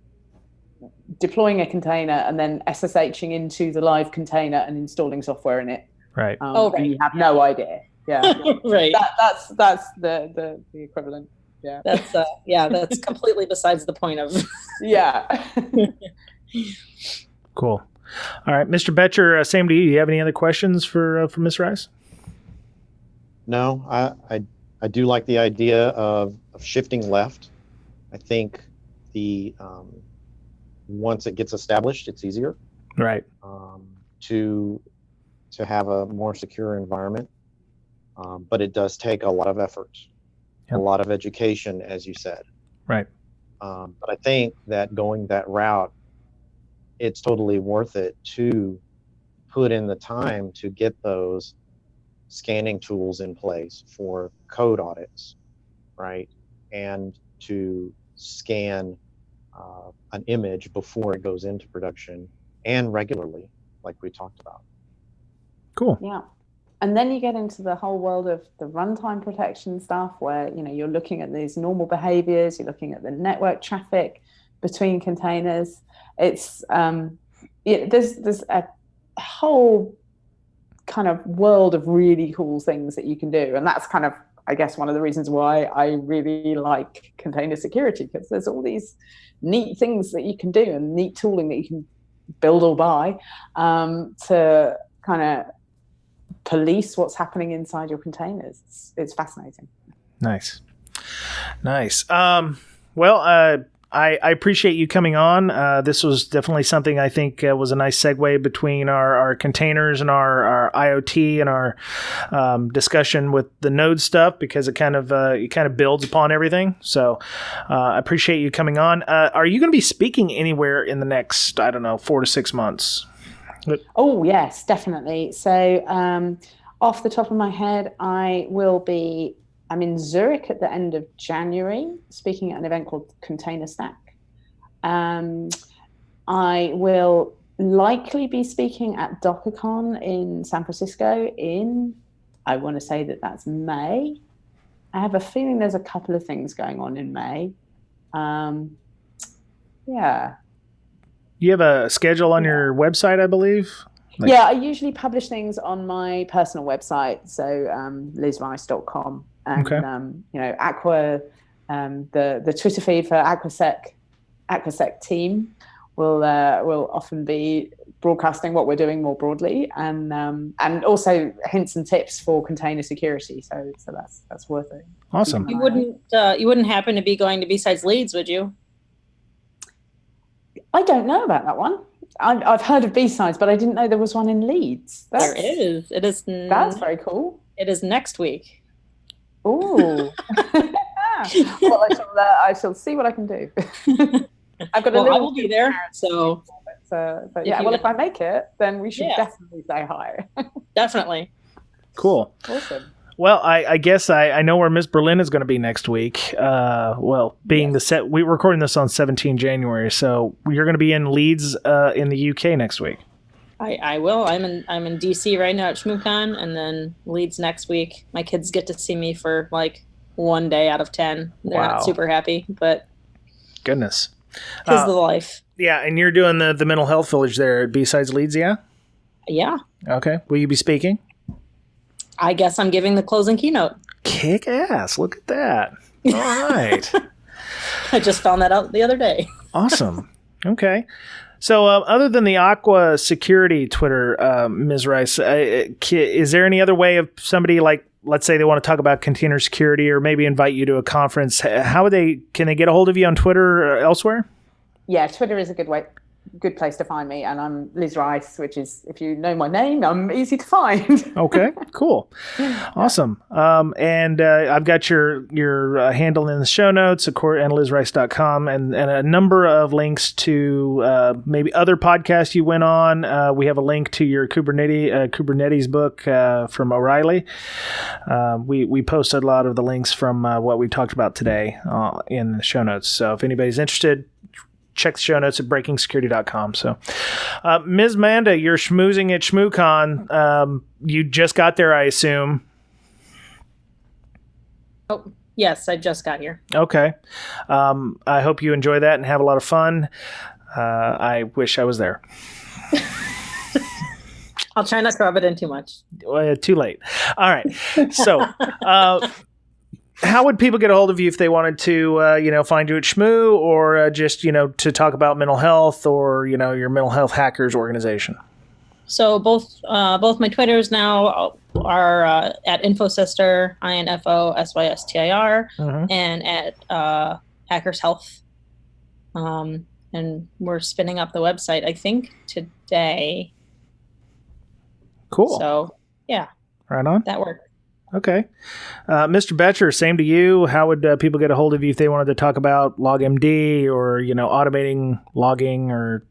deploying a container and then SSHing into the live container and installing software in it. Right. Right. And you have no idea. Yeah. Right. That's the equivalent. Yeah. That's completely besides the point of. Yeah. Cool. All right, Mr. Betcher, same to you. Do you have any other questions for Ms. Rice? No, I do like the idea of shifting left. I think once it gets established, it's easier. Right. To have a more secure environment, but it does take a lot of effort, a lot of education, as you said. Right. But I think that going that route, it's totally worth it to put in the time to get those scanning tools in place for code audits, right? And to scan an image before it goes into production and regularly. like we talked about. Cool. Yeah. And then you get into the whole world of the runtime protection stuff where, you're looking at these normal behaviors, you're looking at the network traffic between containers. It's there's a whole kind of world of really cool things that you can do. And that's kind of, I guess, one of the reasons why I really like container security, because there's all these neat things that you can do and neat tooling that you can build or buy to kind of police what's happening inside your containers. It's fascinating. Nice. Well, I appreciate you coming on. This was definitely something I think was a nice segue between our containers and our IoT and our discussion with the node stuff, because it kind of builds upon everything. So I appreciate you coming on. Are you going to be speaking anywhere in the next, 4 to 6 months? Oh, yes, definitely. So off the top of my head, I'm in Zurich at the end of January, speaking at an event called Container Stack. I will likely be speaking at DockerCon in San Francisco I want to say that's May. I have a feeling there's a couple of things going on in May. Yeah. You have a schedule on your website, I believe? Yeah, I usually publish things on my personal website, so lizrice.com. And, okay. Aqua, the Twitter feed for Aquasec team will often be broadcasting what we're doing more broadly, and also hints and tips for container security. So that's worth it. Awesome. You wouldn't happen to be going to B-Sides Leeds, would you? I don't know about that one. I've heard of B-Sides, but I didn't know there was one in Leeds. There is. It is. That's very cool. It is next week. Ooh. Well, I shall see what I can do. I've got I will be there. So yeah. Well, if I make it, then we should definitely say hi. Definitely. Cool. Awesome. Well, I guess I know where Miss Berlin is going to be next week. We're recording this on 17 January, so you're going to be in Leeds in the UK next week. I will. I'm in DC right now at KubeCon, and then Leeds next week. My kids get to see me for like 1 day out of 10. They're not super happy, but goodness, tis the life. Yeah, and you're doing the mental health village there at B-Sides Leeds, yeah? Yeah. Okay. Will you be speaking? I guess I'm giving the closing keynote. Kick ass. Look at that. All right. I just found that out the other day. Awesome. Okay. So other than the Aqua Security Twitter, Ms. Rice, is there any other way of somebody, like, let's say they want to talk about container security or maybe invite you to a conference, can they get a hold of you on Twitter or elsewhere? Yeah, Twitter is a good place to find me, and I'm Liz Rice, which is, if you know my name, I'm easy to find. Okay, cool. Awesome. And I've got your handle in the show notes, and lizrice.com, and a number of links to maybe other podcasts you went on. We have a link to your Kubernetes book from O'Reilly. We posted a lot of the links from what we talked about today in the show notes. So if anybody's interested, check the show notes at breakingsecurity.com. So, Ms. Manda, you're schmoozing at ShmooCon. You just got there, I assume. Oh, yes, I just got here. Okay. I hope you enjoy that and have a lot of fun. I wish I was there. I'll try not to rub it in too much. Too late. All right. So, how would people get a hold of you if they wanted to, find you at Shmoo, or just, to talk about mental health, or, your mental health hackers organization? So both my Twitters now are at InfoSystir, INFOSYSTIR, and at Hackers Health. And we're spinning up the website, I think, today. Cool. So, yeah. Right on. That worked. Okay. Mr. Betcher, same to you. How would people get a hold of you if they wanted to talk about LogMD or, automating logging or,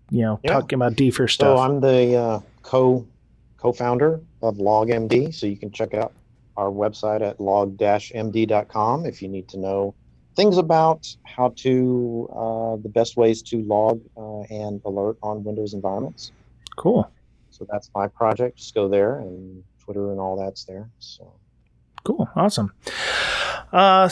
talking about DFIR stuff? So I'm the co-founder of LogMD. So you can check out our website at log-md.com if you need to know things about how to, the best ways to log and alert on Windows environments. Cool. So that's my project. Just go there, and Twitter and all that's there. So cool. Awesome. You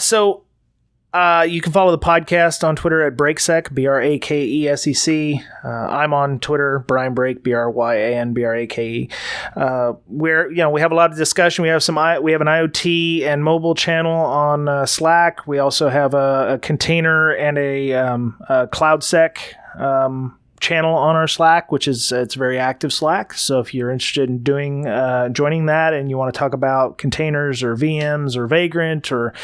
can follow the podcast on Twitter at Brakesec, Brakesec. I'm on Twitter, Brian Brake, BryanBrake. We have a lot of discussion. We have an IoT and mobile channel on Slack. We also have a container and a CloudSec channel on our Slack, which is it's a very active Slack. So if you're interested in joining that and you want to talk about containers or VMs or Vagrant or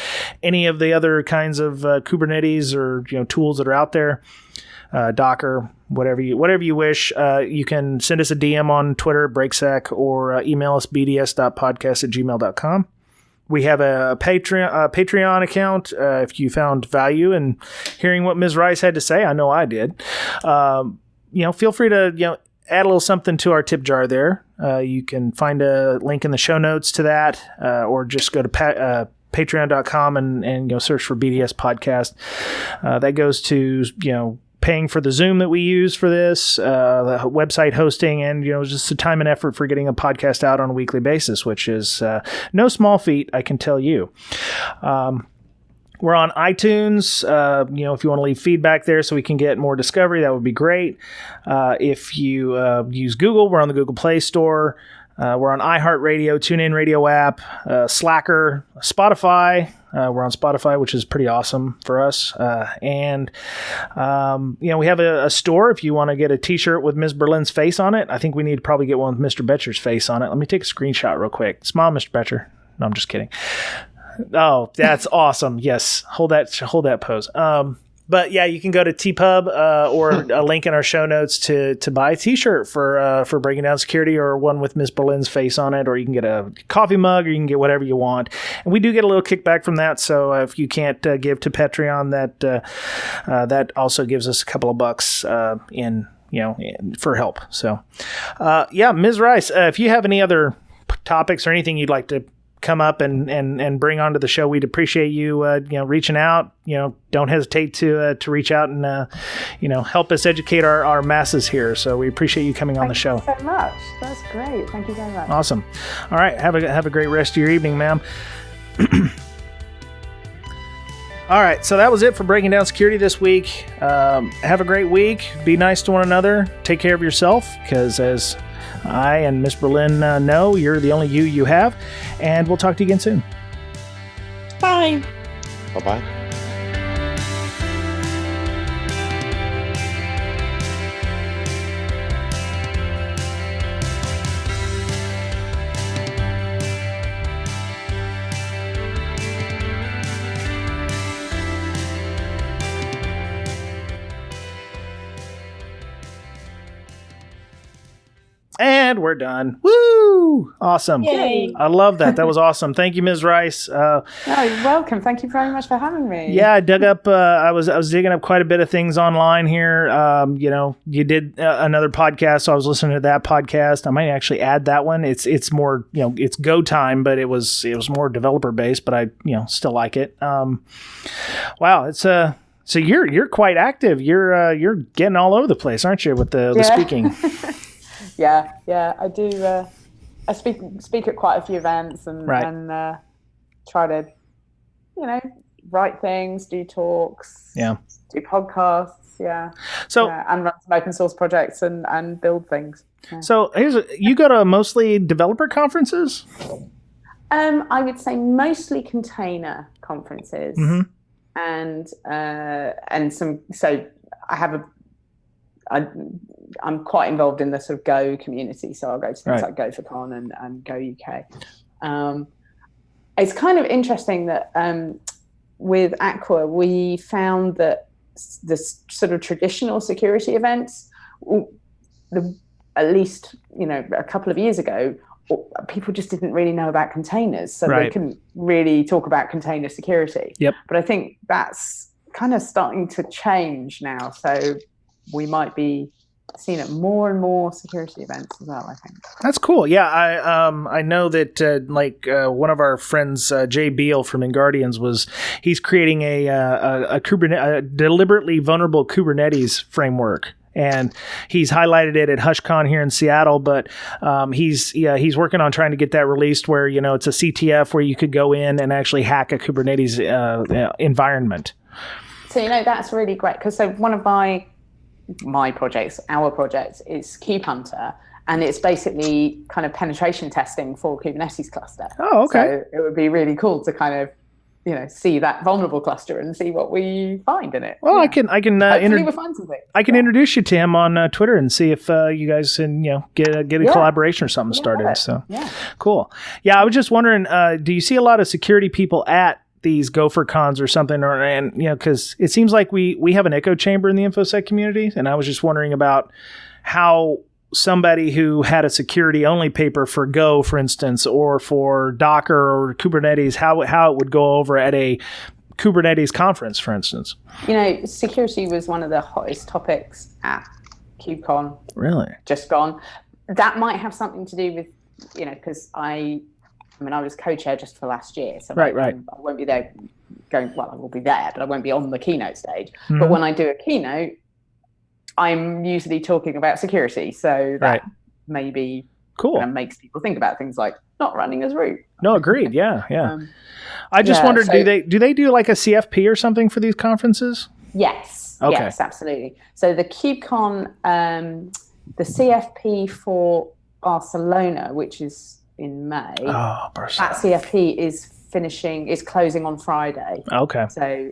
any of the other kinds of Kubernetes or tools that are out there, Docker, whatever you wish, you can send us a DM on Twitter, Brakesec, or email us bds.podcast@gmail.com. We have a Patreon account. If you found value in hearing what Ms. Rice had to say, I know I did. Feel free to add a little something to our tip jar there. You can find a link in the show notes to that, or just go to patreon.com and search for BDS Podcast. That goes to paying for the Zoom that we use for this, the website hosting, and just the time and effort for getting a podcast out on a weekly basis, which is no small feat, I can tell you. We're on iTunes. If you want to leave feedback there so we can get more discovery, that would be great. If you use Google, we're on the Google Play Store. We're on iHeartRadio, TuneIn Radio app, Slacker, Spotify. We're on Spotify, which is pretty awesome for us. And we have a store if you want to get a T-shirt with Ms. Berlin's face on it. I think we need to probably get one with Mr. Betcher's face on it. Let me take a screenshot real quick. Smile, Mr. Betcher. No, I'm just kidding. Oh, that's awesome. Yes. Hold that pose. But yeah, you can go to TPub or a link in our show notes to buy a T-shirt for Breaking Down Security, or one with Ms. Berlin's face on it, or you can get a coffee mug, or you can get whatever you want. And we do get a little kickback from that. So if you can't give to Patreon, that also gives us a couple of bucks for help. So Ms. Rice, if you have any other topics or anything you'd like to come up and bring onto the show, we'd appreciate you reaching out. Don't hesitate to reach out and help us educate our masses here. So we appreciate you coming on the show. Thank you so much. That's great. Thank you very much. Awesome. All right, have a great rest of your evening, ma'am. All right, so that was it for Breaking Down Security this week. Have a great week. Be nice to one another. Take care of yourself, because as I and Miss Berlin know, you're the only you have. And we'll talk to you again soon. Bye. Bye-bye. And we're done. Woo! Awesome. Yay. I love that. That was awesome. Thank you, Ms. Rice. No, you're welcome. Thank you very much for having me. Yeah, I dug up. I was digging up quite a bit of things online here. You did another podcast, so I was listening to that podcast. I might actually add that one. It's more it's go time, but it was more developer based, but I still like it. Wow, it's So you're quite active. You're getting all over the place, aren't you, with the speaking? Yeah, I do. I speak at quite a few events and try to, write things, do talks, do podcasts, So and run some open source projects and build things. Yeah. So you go to mostly developer conferences? I would say mostly container conferences, and some. So I have I'm quite involved in the sort of Go community, so I'll go to things like GopherCon and Go UK. It's kind of interesting that with Aqua, we found that the sort of traditional security events, at least a couple of years ago, people just didn't really know about containers, so they couldn't really talk about container security. Yep. But I think that's kind of starting to change now, so we might be seen at more and more security events as well, I think. That's cool. Yeah, I know that one of our friends, Jay Beal from InGuardians, he's creating a deliberately vulnerable Kubernetes framework. And he's highlighted it at HushCon here in Seattle, but he's working on trying to get that released where, it's a CTF where you could go in and actually hack a Kubernetes environment. So, that's really great because one of my projects, our project, is kube-hunter, and it's basically kind of penetration testing for Kubernetes cluster. Oh, okay. So it would be really cool to kind of, see that vulnerable cluster and see what we find in it. Well, I can we'll find something. I can introduce you to him on Twitter and see if you guys can get a collaboration or something started. So cool. Yeah, I was just wondering, do you see a lot of security people at these Gopher cons or something, because it seems like we have an echo chamber in the InfoSec community, and I was just wondering about how somebody who had a security only paper for Go, for instance, or for Docker or Kubernetes, how it would go over at a Kubernetes conference, for instance. Security was one of the hottest topics at KubeCon. Really? Just gone. That might have something to do with, because I was co-chair just for last year, so right. I won't be there I will be there, but I won't be on the keynote stage. Mm-hmm. But when I do a keynote, I'm usually talking about security, so that maybe cool makes people think about things like not running as root. No, agreed. Yeah. I just wondered, do they do like a CFP or something for these conferences? Yes. Okay. Yes, absolutely. So the KubeCon, the CFP for Barcelona, which is in May. Oh, Barcelona. That CFP is closing on Friday. Okay. So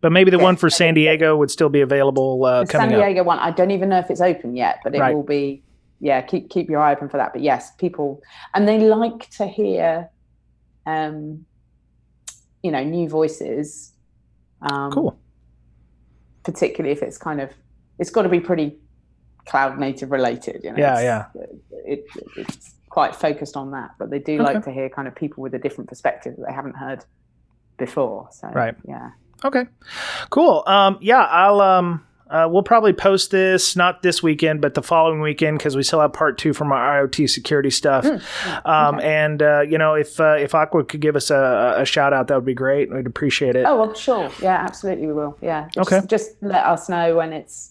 But maybe the one for San Diego would still be available coming up. San Diego one, I don't even know if it's open yet, but it will be. Yeah, keep your eye open for that. But yes, people, and they like to hear, new voices. Cool. Particularly if it's it's got to be pretty cloud native related. It's quite focused on that, but they do like to hear kind of people with a different perspective that they haven't heard before. So yeah. Okay, cool. We'll probably post this, not this weekend, but the following weekend, because we still have part 2 from our IoT security stuff. And, if Aqua could give us a shout out, that would be great. We'd appreciate it. Oh, well, sure. Yeah, absolutely. We will. Yeah. Just let us know when it's,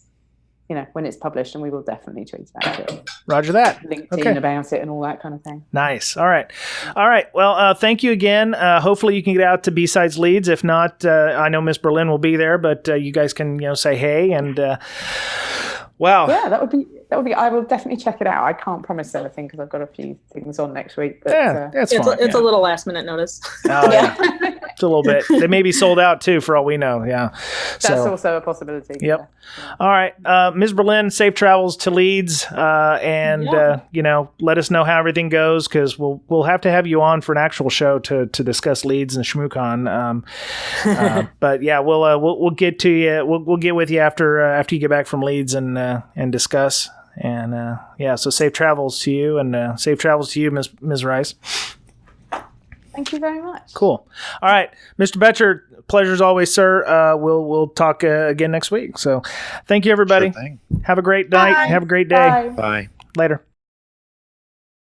when it's published, and we will definitely tweet about it. Roger that. LinkedIn about it and all that kind of thing. Nice. All right. Well, thank you again. Hopefully you can get out to B-Sides Leads. If not, I know Miss Berlin will be there, but you guys can, say hey and wow. Yeah, that would be. I will definitely check it out. I can't promise anything because I've got a few things on next week. But, that's fine. It's a little last minute notice. Oh, yeah. It's a little bit. They may be sold out too, for all we know. Yeah, that's also a possibility. Yep. Yeah. All right, Ms. Berlin, safe travels to Leeds, and let us know how everything goes, because we'll have to have you on for an actual show to discuss Leeds and ShmooCon. But yeah, we'll get to you. We'll get with you after you get back from Leeds and discuss. And so safe travels to you, and safe travels to you, Ms. Rice. Thank you very much. Cool. All right, Mr. Betcher, pleasure as always, sir. We'll talk again next week. So thank you, everybody. Sure thing. Have a great night. Bye. Have a great day. Bye. Bye. Later.